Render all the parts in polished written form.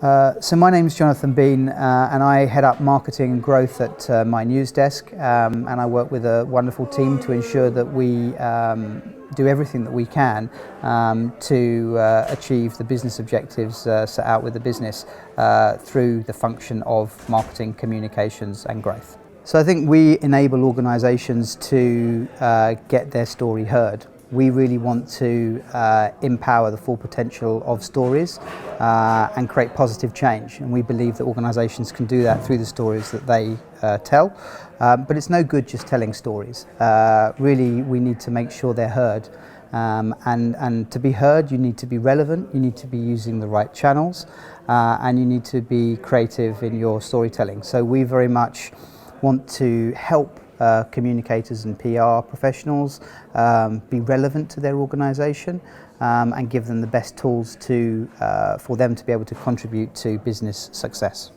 So my name is Jonathan Bean, and I head up marketing and growth at Mynewsdesk, and I work with a wonderful team to ensure that we do everything that we can to achieve the business objectives set out with the business through the function of marketing, communications and growth. So I think we enable organisations to get their story heard. We really want to empower the full potential of stories and create positive change, and we believe that organisations can do that through the stories that they tell. But it's no good just telling stories. Really, we need to make sure they're heard, and to be heard you need to be relevant, you need to be using the right channels, and you need to be creative in your storytelling. So we very much want to help communicators and PR professionals be relevant to their organisation and give them the best tools for them to be able to contribute to business success.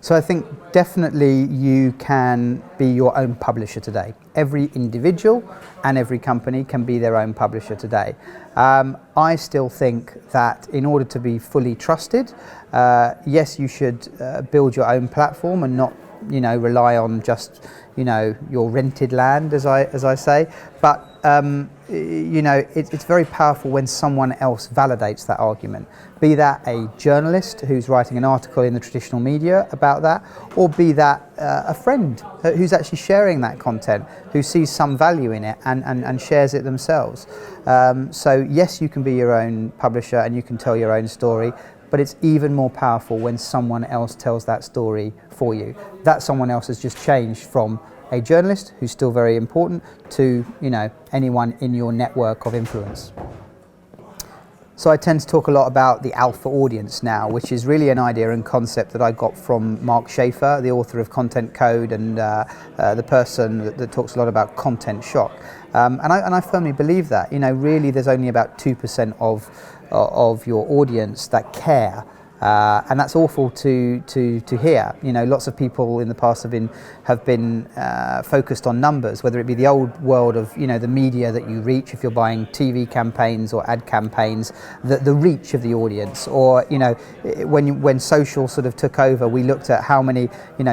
So I think definitely you can be your own publisher today. Every individual and every company can be their own publisher today. I still think that in order to be fully trusted, yes, you should build your own platform and not rely on just your rented land, as I say, but it's very powerful when someone else validates that argument, be that a journalist who's writing an article in the traditional media about that, or be that a friend who's actually sharing that content, who sees some value in it and shares it themselves. So yes, you can be your own publisher and you can tell your own story, but it's even more powerful when someone else tells that story for you. That someone else has just changed from a journalist, who's still very important, to anyone in your network of influence. So I tend to talk a lot about the alpha audience now, which is really an idea and concept that I got from Mark Schaefer, the author of Content Code, and the person that talks a lot about content shock. And I firmly believe that. Really there's only about 2% of your audience that care. And that's awful to hear. Lots of people in the past have been focused on numbers, whether it be the old world of the media that you reach if you're buying TV campaigns or ad campaigns, the reach of the audience, or when social sort of took over, we looked at how many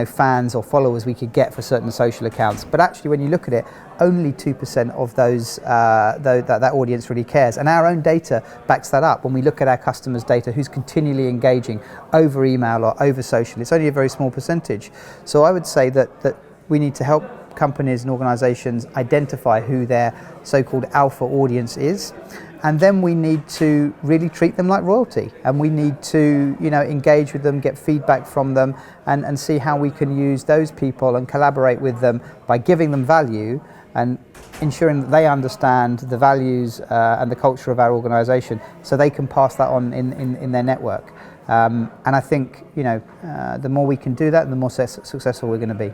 fans or followers we could get for certain social accounts. But actually, when you look at it, only 2% of those that audience really cares, and our own data backs that up. When we look at our customers' data, who's continually engaging over email or over social, it's only a very small percentage. So I would say that we need to help companies and organisations identify who their so-called alpha audience is, and then we need to really treat them like royalty, and we need to engage with them, get feedback from them, and see how we can use those people and collaborate with them by giving them value and ensuring that they understand the values and the culture of our organisation, so they can pass that on in their network. And I think the more we can do that, the more successful we're going to be.